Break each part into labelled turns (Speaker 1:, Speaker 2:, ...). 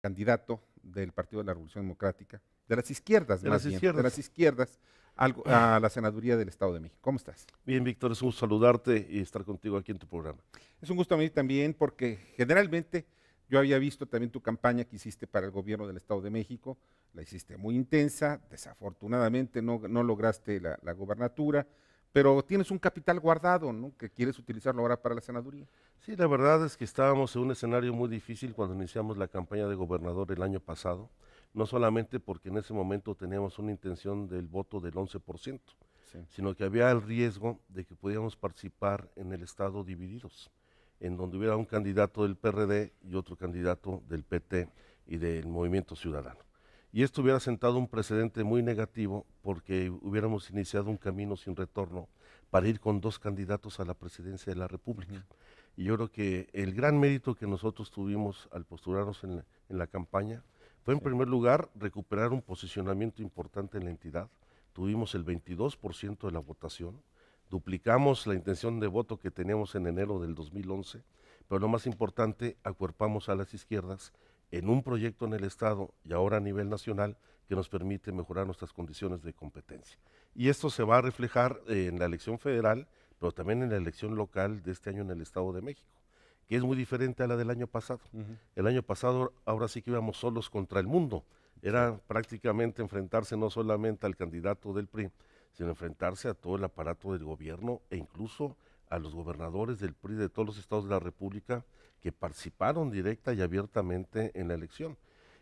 Speaker 1: candidato del Partido de la Revolución Democrática, de las izquierdas
Speaker 2: De
Speaker 1: más
Speaker 2: las
Speaker 1: bien, de las
Speaker 2: izquierdas.
Speaker 1: izquierdas, a la senaduría del Estado de México. ¿Cómo estás?
Speaker 2: Bien, Víctor, es un gusto saludarte y estar contigo aquí en tu programa.
Speaker 1: Es un gusto a mí también porque generalmente yo había visto también tu campaña que hiciste para el gobierno del Estado de México, la hiciste muy intensa, desafortunadamente no lograste la gobernatura, pero tienes un capital guardado, ¿no? Que quieres utilizarlo ahora para la senaduría.
Speaker 2: Sí, la verdad es que estábamos en un escenario muy difícil cuando iniciamos la campaña de gobernador el año pasado, no solamente porque en ese momento teníamos una intención del voto del 11%,
Speaker 1: Sí.
Speaker 2: sino que había el riesgo de que pudiéramos participar en el estado divididos, en donde hubiera un candidato del PRD y otro candidato del PT y del Movimiento Ciudadano. Y esto hubiera sentado un precedente muy negativo porque hubiéramos iniciado un camino sin retorno para ir con dos candidatos a la presidencia de la República.
Speaker 1: Ujú.
Speaker 2: Y yo creo que el gran mérito que nosotros tuvimos al postularnos en la campaña fue, en
Speaker 1: Sí.
Speaker 2: primer lugar, recuperar un posicionamiento importante en la entidad. Tuvimos el 22% de la votación, duplicamos la intención de voto que teníamos en enero del 2011, pero lo más importante, acuerpamos a las izquierdas en un proyecto en el Estado y ahora a nivel nacional que nos permite mejorar nuestras condiciones de competencia. Y esto se va a reflejar en la elección federal, pero también en la elección local de este año en el Estado de México, que es muy diferente a la del año pasado.
Speaker 1: Ujú.
Speaker 2: El año pasado ahora sí que íbamos solos contra el mundo.
Speaker 1: Sí.
Speaker 2: Era prácticamente enfrentarse no solamente al candidato del PRI, sino enfrentarse a todo el aparato del gobierno e incluso a los gobernadores del PRI de todos los estados de la República que participaron directa y abiertamente en la elección.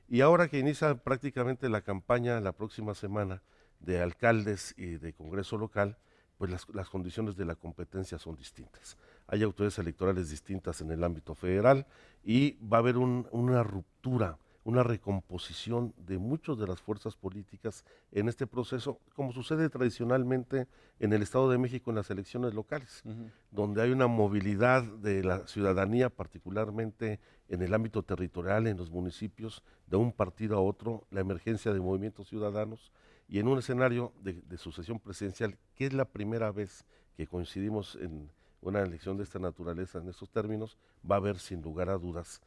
Speaker 2: Y ahora que inicia prácticamente la campaña la próxima semana de alcaldes y de Congreso local, pues las condiciones de la competencia son distintas. Hay autoridades electorales distintas en el ámbito federal y va a haber una ruptura, una recomposición de muchas de las fuerzas políticas en este proceso, como sucede tradicionalmente en el Estado de México en las elecciones locales,
Speaker 1: Ujú.
Speaker 2: donde hay una movilidad de la ciudadanía, particularmente en el ámbito territorial, en los municipios, de un partido a otro, la emergencia de movimientos ciudadanos, y en un escenario de sucesión presidencial, que es la primera vez que coincidimos en una elección de esta naturaleza en estos términos, va a haber sin lugar a dudas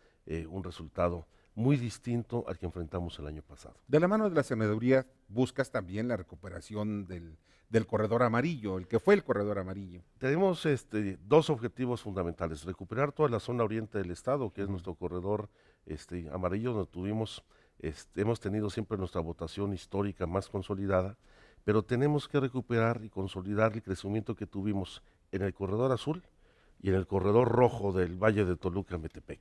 Speaker 2: un resultado muy distinto al que enfrentamos el año pasado.
Speaker 1: De la mano de la senaduría buscas también la recuperación del corredor amarillo, el que fue el corredor amarillo.
Speaker 2: Tenemos dos objetivos fundamentales: recuperar toda la zona oriente del estado, que es
Speaker 1: Ujú.
Speaker 2: nuestro corredor amarillo, donde hemos tenido siempre nuestra votación histórica más consolidada, pero tenemos que recuperar y consolidar el crecimiento que tuvimos en el corredor azul y en el corredor rojo del Valle de Toluca-Metepec.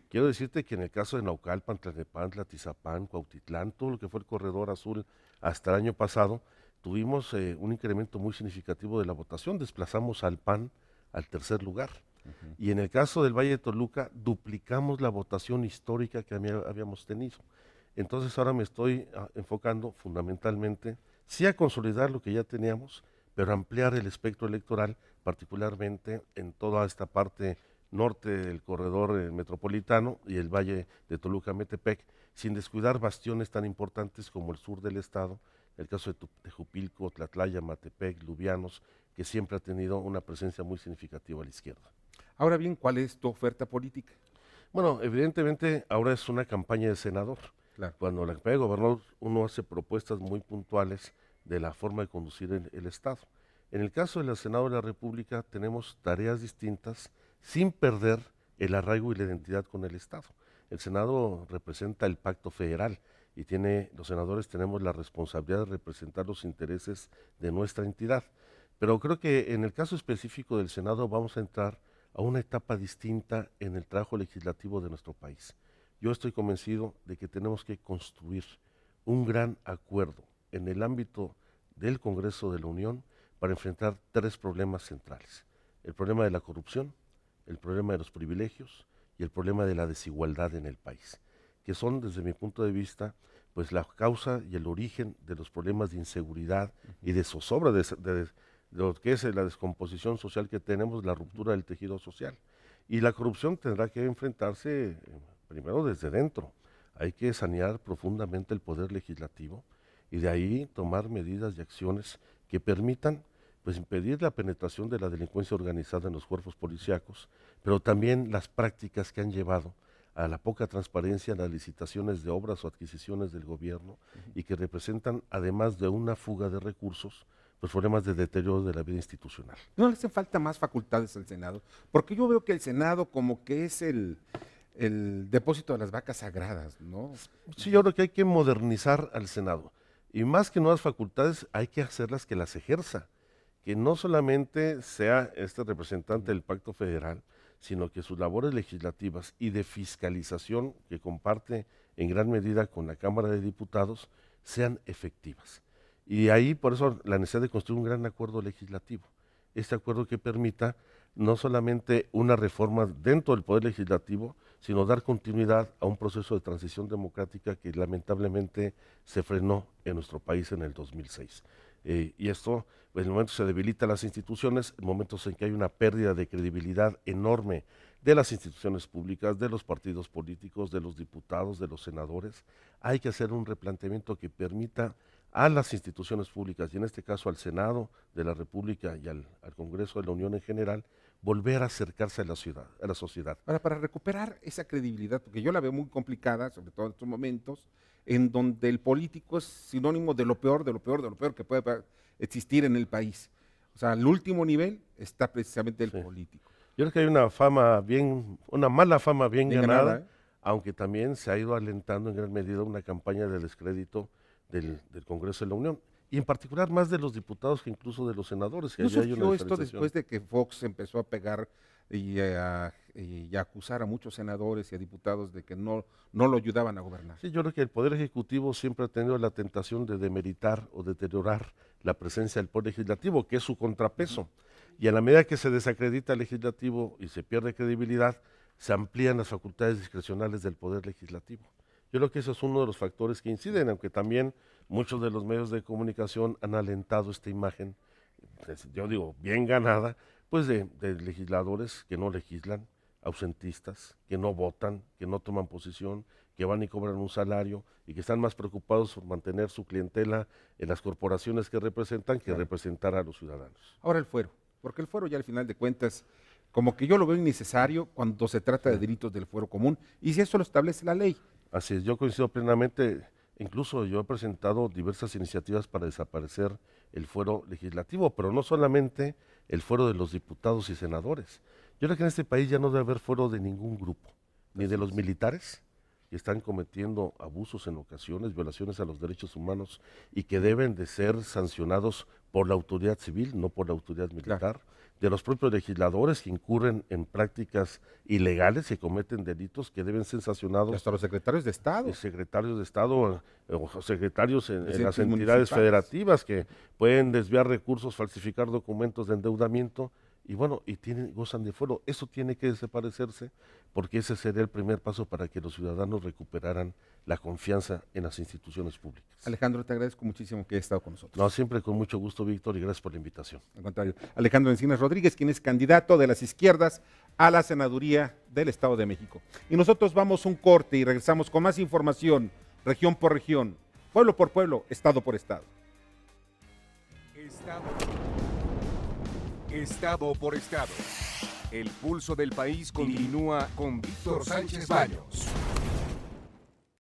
Speaker 2: Quiero decirte que en el caso de Naucalpan, Tlalnepantla, Tizapán, Cuautitlán, todo lo que fue el corredor azul hasta el año pasado, tuvimos un incremento muy significativo de la votación, desplazamos al PAN al tercer lugar.
Speaker 1: Ujú.
Speaker 2: Y en el caso del Valle de Toluca, duplicamos la votación histórica que habíamos tenido. Entonces ahora me estoy enfocando fundamentalmente, sí a consolidar lo que ya teníamos, pero ampliar el espectro electoral, particularmente en toda esta parte norte del corredor metropolitano y el Valle de Toluca-Metepec, sin descuidar bastiones tan importantes como el sur del estado, el caso de Tejupilco, Tlatlaya, Matepec, Lubianos, que siempre ha tenido una presencia muy significativa a la izquierda.
Speaker 1: Ahora bien, ¿cuál es tu oferta política?
Speaker 2: Bueno, evidentemente ahora es una campaña de senador.
Speaker 1: Claro.
Speaker 2: Cuando la campaña de gobernador uno hace propuestas muy puntuales de la forma de conducir el Estado. En el caso del Senado de la República tenemos tareas distintas sin perder el arraigo y la identidad con el Estado. El Senado representa el pacto federal y los senadores tenemos la responsabilidad de representar los intereses de nuestra entidad. Pero creo que en el caso específico del Senado vamos a entrar a una etapa distinta en el trabajo legislativo de nuestro país. Yo estoy convencido de que tenemos que construir un gran acuerdo en el ámbito del Congreso de la Unión para enfrentar tres problemas centrales: el problema de la corrupción, el problema de los privilegios y el problema de la desigualdad en el país, que son, desde mi punto de vista, pues la causa y el origen de los problemas de inseguridad y de zozobra de lo que es la descomposición social que tenemos, la ruptura del tejido social. Y la corrupción tendrá que enfrentarse primero desde dentro. Hay que sanear profundamente el poder legislativo y de ahí tomar medidas y acciones que permitan pues impedir la penetración de la delincuencia organizada en los cuerpos policíacos, pero también las prácticas que han llevado a la poca transparencia en las licitaciones de obras o adquisiciones del gobierno y que representan, además de una fuga de recursos, pues problemas de deterioro de la vida institucional.
Speaker 1: ¿No le hacen falta más facultades al Senado? Porque yo veo que el Senado como que es el depósito de las vacas sagradas, ¿no?
Speaker 2: Sí, yo creo que hay que modernizar al Senado. Y más que nuevas facultades, hay que hacerlas que las ejerza. Que no solamente sea este representante del Pacto Federal, sino que sus labores legislativas y de fiscalización que comparte en gran medida con la Cámara de Diputados sean efectivas. Y ahí por eso la necesidad de construir un gran acuerdo legislativo. Este acuerdo que permita no solamente una reforma dentro del Poder Legislativo, sino dar continuidad a un proceso de transición democrática que lamentablemente se frenó en nuestro país en el 2006. Y esto, pues, en el momento se debilitan las instituciones, en momentos en que hay una pérdida de credibilidad enorme de las instituciones públicas, de los partidos políticos, de los diputados, de los senadores, hay que hacer un replanteamiento que permita a las instituciones públicas, y en este caso al Senado de la República y al Congreso de la Unión en general, volver a acercarse a la sociedad.
Speaker 1: Ahora, para recuperar esa credibilidad, porque yo la veo muy complicada, sobre todo en estos momentos, en donde el político es sinónimo de lo peor, de lo peor, de lo peor que puede existir en el país. O sea, al último nivel está precisamente el político.
Speaker 2: Yo creo que hay una mala fama bien ganada,
Speaker 1: ¿eh?
Speaker 2: Aunque también se ha ido alentando en gran medida una campaña de descrédito del Congreso de la Unión, y en particular más de los diputados que incluso de los senadores. Que
Speaker 1: ¿No
Speaker 2: hay
Speaker 1: surgió esto después de que Fox empezó a pegar y a acusar a muchos senadores y a diputados de que no lo ayudaban a gobernar?
Speaker 2: Sí, yo creo que el Poder Ejecutivo siempre ha tenido la tentación de demeritar o deteriorar la presencia del Poder Legislativo, que es su contrapeso. Y a la medida que se desacredita el Legislativo y se pierde credibilidad, se amplían las facultades discrecionales del Poder Legislativo. Yo creo que eso es uno de los factores que inciden, aunque también muchos de los medios de comunicación han alentado esta imagen, yo digo, bien ganada, pues de legisladores que no legislan, ausentistas, que no votan, que no toman posición, que van y cobran un salario y que están más preocupados por mantener su clientela en las corporaciones que representan que representar a los ciudadanos.
Speaker 1: Ahora el fuero, porque el fuero ya al final de cuentas, como que yo lo veo innecesario cuando se trata de delitos del fuero común, y si eso lo establece la ley.
Speaker 2: Así es, yo coincido plenamente, incluso yo he presentado diversas iniciativas para desaparecer el fuero legislativo, pero no solamente el fuero de los diputados y senadores. Yo creo que en este país ya no debe haber fuero de ningún grupo, ni de los militares, que están cometiendo abusos en ocasiones, violaciones a los derechos humanos y que deben de ser sancionados por la autoridad civil, no por la autoridad militar. Claro. De los propios legisladores que incurren en prácticas ilegales, que cometen delitos, que deben ser sancionados.
Speaker 1: Hasta los secretarios de Estado.
Speaker 2: Secretarios de Estado o secretarios en las entidades federativas que pueden desviar recursos, falsificar documentos de endeudamiento y bueno, gozan de fuero. Eso tiene que desaparecerse porque ese sería el primer paso para que los ciudadanos recuperaran la confianza en las instituciones públicas.
Speaker 1: Alejandro, te agradezco muchísimo que hayas estado con nosotros.
Speaker 2: No, siempre con mucho gusto, Víctor, y gracias por la invitación.
Speaker 1: Al contrario. Alejandro Encinas Rodríguez, quien es candidato de las izquierdas a la senaduría del Estado de México. Y nosotros vamos a un corte y regresamos con más información, región por región, pueblo por pueblo, estado por estado.
Speaker 3: Estado por estado. El pulso del país continúa con Víctor Sánchez Baños.